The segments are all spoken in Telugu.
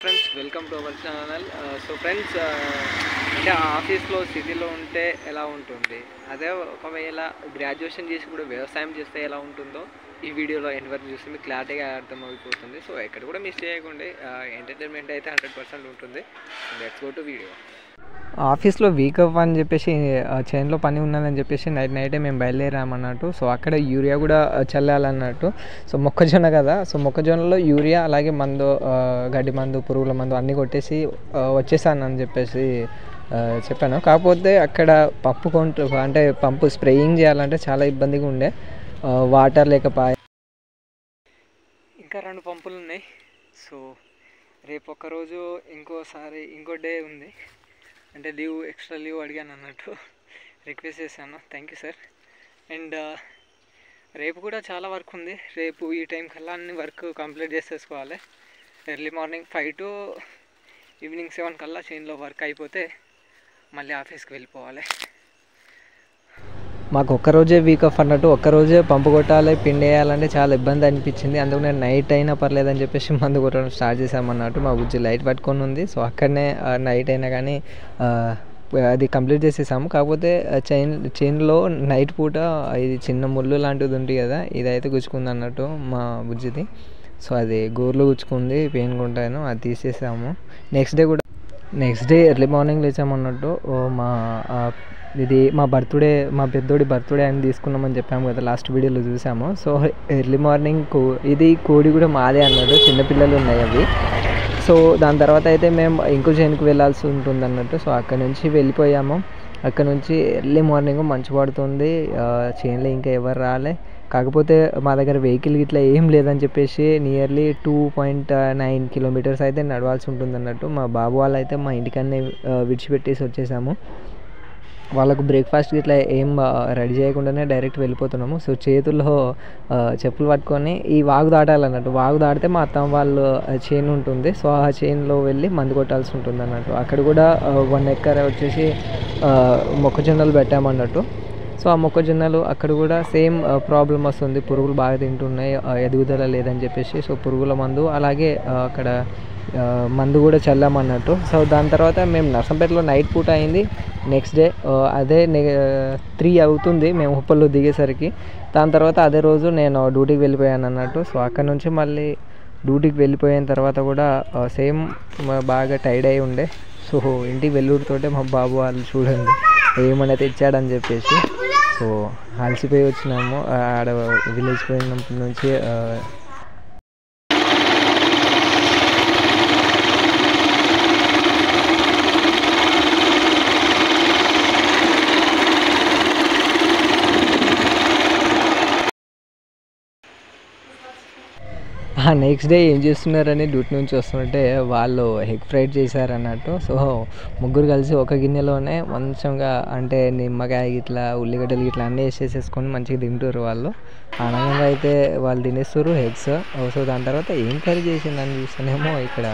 Friends welcome to our channel. So friends, అంటే ఆఫీస్లో సిటీలో ఉంటే ఎలా ఉంటుంది, అదే ఒకవేళ గ్రాడ్యుయేషన్ చేసి కూడా వ్యవసాయం చేస్తే ఎలా ఉంటుందో ఈ వీడియోలో ఎండ్ వరకు చూస్తే మీకు క్లారిటీగా అర్థమైపోతుంది. సో ఎక్కడ కూడా మిస్ చేయకుండా ఎంటర్టైన్మెంట్ అయితే 100% ఉంటుంది. Let's go to video. ఆఫీస్లో వీక్ ఆఫ్ అని చెప్పేసి చేనులో పని ఉన్నదని చెప్పేసి నైటే మేము బయలుదేరామన్నట్టు. సో అక్కడ యూరియా కూడా చల్లాలన్నట్టు. సో మొక్కజొన్న కదా, సో మొక్కజొన్నలో యూరియా అలాగే మందు, గడ్డి మందు, పురుగుల మందు అన్నీ కొట్టేసి వచ్చేసానని చెప్పేసి చెప్పాను. కాకపోతే అక్కడ పంపు స్ప్రేయింగ్ చేయాలంటే చాలా ఇబ్బందిగా ఉండే, వాటర్ లేకపోయా. ఇంకా 2 పంపులు ఉన్నాయి. సో రేపు ఒక్కరోజు ఇంకో డే ఉంది, అంటే ఎక్స్ట్రా లీవ్ అడిగాను అన్నట్టు, రిక్వెస్ట్ చేశాను. Thank you sir. అండ్ రేపు కూడా చాలా వర్క్ ఉంది. రేపు ఈ టైం కల్లా అన్ని వర్క్ కంప్లీట్ చేసేసుకోవాలి. ఎర్లీ మార్నింగ్ 5 to ఈవినింగ్ 7 కల్లా చేనులో వర్క్ అయిపోతే మళ్ళీ ఆఫీస్కి వెళ్ళిపోవాలి. మాకు ఒక్కరోజే వీక్ ఆఫ్ అన్నట్టు, ఒక్కరోజే పంపు కొట్టాలి, పిండి వేయాలంటే చాలా ఇబ్బంది అనిపించింది. అందుకు నేను నైట్ అయినా పర్లేదని చెప్పేసి మందు కొట్టడం స్టార్ట్ చేసామన్నట్టు. మా బుజ్జి లైట్ పట్టుకొని ఉంది. సో అక్కడనే నైట్ అయినా కానీ అది కంప్లీట్ చేసేసాము. కాకపోతే చైన్లో నైట్ పూట ఇది చిన్న ముళ్ళు లాంటిది ఉంటుంది కదా, ఇదైతే గుచ్చుకుంది అన్నట్టు మా బుజ్జిది. సో అది గోర్లు గుచ్చుకుంది, పెయిన్ కొంటాను, అది తీసేసాము. నెక్స్ట్ డే ఎర్లీ మార్నింగ్ లేచామన్నట్టు. ఇది మా పెద్దోడి బర్త్డే అని తీసుకున్నామని చెప్పాము కదా, లాస్ట్ వీడియోలో చూసాము. సో ఎర్లీ మార్నింగ్ ఇది కోడి కూడా మాదే అన్నట్టు, చిన్నపిల్లలు ఉన్నాయి అవి. సో దాని తర్వాత అయితే మేము ఇంకో చేనుకు వెళ్ళాల్సి ఉంటుంది అన్నట్టు. సో అక్కడ నుంచి వెళ్ళిపోయాము. అక్కడ నుంచి ఎర్లీ మార్నింగ్ మంచు పడుతుంది, చేనులో ఇంకా ఎవరు రాలే. కాకపోతే మా దగ్గర వెహికల్ ఇట్లా ఏం లేదని చెప్పేసి నియర్లీ 2.9 kilometers అయితే నడవాల్సి ఉంటుంది అన్నట్టు. మా బాబు వాళ్ళు అయితే మా ఇంటికన్నే విడిచిపెట్టేసి వచ్చేసాము. వాళ్ళకు బ్రేక్ఫాస్ట్ ఇట్లా ఏం రెడీ చేయకుండానే డైరెక్ట్ వెళ్ళిపోతున్నాము. సో చేతుల్లో చెప్పులు పట్టుకొని ఈ వాగు దాటాలన్నట్టు. వాగు దాటితే మా అత్తమ్మ వాళ్ళు చేను ఉంటుంది. సో ఆ చేనులో వెళ్ళి మందు కొట్టాల్సి ఉంటుంది అన్నట్టు. అక్కడ కూడా 1 acre వచ్చేసి మొక్కజొన్నలు పెట్టామన్నట్టు. సో ఆ మొక్కజొన్నలు అక్కడ కూడా సేమ్ ప్రాబ్లం వస్తుంది, పురుగులు బాగా తింటున్నాయి, ఎదుగుదల లేదని చెప్పేసి. సో పురుగుల మందు అలాగే అక్కడ మందు కూడా చల్లామన్నట్టు. సో దాని తర్వాత మేము నర్సంపేటలో నైట్ పూట అయింది. నెక్స్ట్ డే అదే 3 అవుతుంది మేము ఉప్పల్లో దిగేసరికి. దాని తర్వాత అదే రోజు నేను డ్యూటీకి వెళ్ళిపోయాను అన్నట్టు. సో అక్కడ నుంచి మళ్ళీ డ్యూటీకి వెళ్ళిపోయిన తర్వాత కూడా సేమ్ బాగా టైర్డ్ అయి ఉండే. సో ఇంటికి వెళ్ళుడితోటే మా బాబు వాళ్ళు చూడండి ఏమైనా తెచ్చాడని చెప్పేసి. సో అలసిపోయి వచ్చినాము. ఆడ విలేజ్ పోయినప్పటి నుంచి నెక్స్ట్ డే ఏం చేస్తున్నారని డ్యూటీ నుంచి వస్తుంటే వాళ్ళు ఎగ్ ఫ్రైడ్ చేశారన్నట్టు. సో ముగ్గురు కలిసి ఒక గిన్నెలోనే మంచిగా, అంటే నిమ్మకాయ ఇట్లా ఉల్లిగడ్డలు ఇట్లా అన్నీ వేసేసుకొని మంచిగా తింటారు వాళ్ళు. ఆనందంగా అయితే వాళ్ళు తినేస్తారు ఎగ్స్. సో దాని తర్వాత ఏం కర్రీ చేసిందని చూస్తేనేమో ఇక్కడ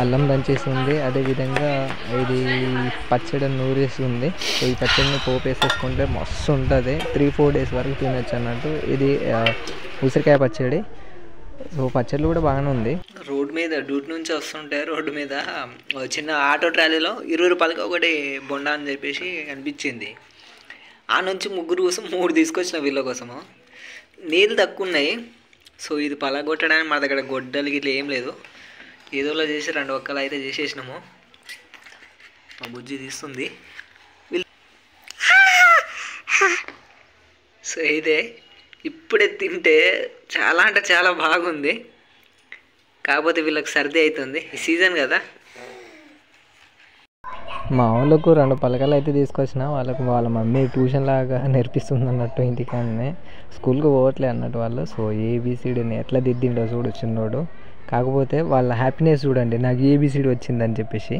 అల్లం దంచేసి ఉంది, అదేవిధంగా ఇది పచ్చడి నూరేసి ఉంది. సో ఈ పచ్చడిని పోపు వేసేసుకుంటే మస్తు ఉంటుంది, 3-4 days వరకు తినొచ్చు అన్నట్టు. ఇది ఉసిరికాయ పచ్చడి. సో పచ్చళ్ళు కూడా బాగానే ఉంది. రోడ్ మీద డ్యూటీ నుంచి వస్తుంటే రోడ్డు మీద చిన్న ఆటో ట్రాలీలో 20 రూపాయలకి ఒకటి బొండా అని చెప్పేసి అనిపించింది. ఆ నుంచి ముగ్గురు కోసం 3 తీసుకొచ్చిన వీళ్ళ కోసము. నీళ్ళు తక్కువ ఉన్నాయి. సో ఇది పలగొట్టడానికి మా దగ్గర గొడ్డలు గిట్ల ఏం లేదు, ఏదోలా చేసి 2 ఒక్కలు అయితే చేసేసినాము. మా బుజ్జి తీస్తుంది. సో ఇదే ఇప్పుడే తింటే చాలా అంటే చాలా బాగుంది. కాకపోతే వీళ్ళకి సర్ది అవుతుంది, ఈ సీజన్ కదా. మా వాళ్ళకు 2 పలకలు అయితే తీసుకొచ్చిన. వాళ్ళ మమ్మీ ట్యూషన్ లాగా నేర్పిస్తుంది అన్నట్టు ఇంటికాడనే, స్కూల్కి పోవట్లే అన్నట్టు వాళ్ళు. సో ఏబిసిడీని ఎట్లా దిద్దిండో చూడు చిన్నోడు. కాకపోతే వాళ్ళ హ్యాపీనెస్ చూడండి, నాకు ఏబిసిడి వచ్చిందని చెప్పేసి.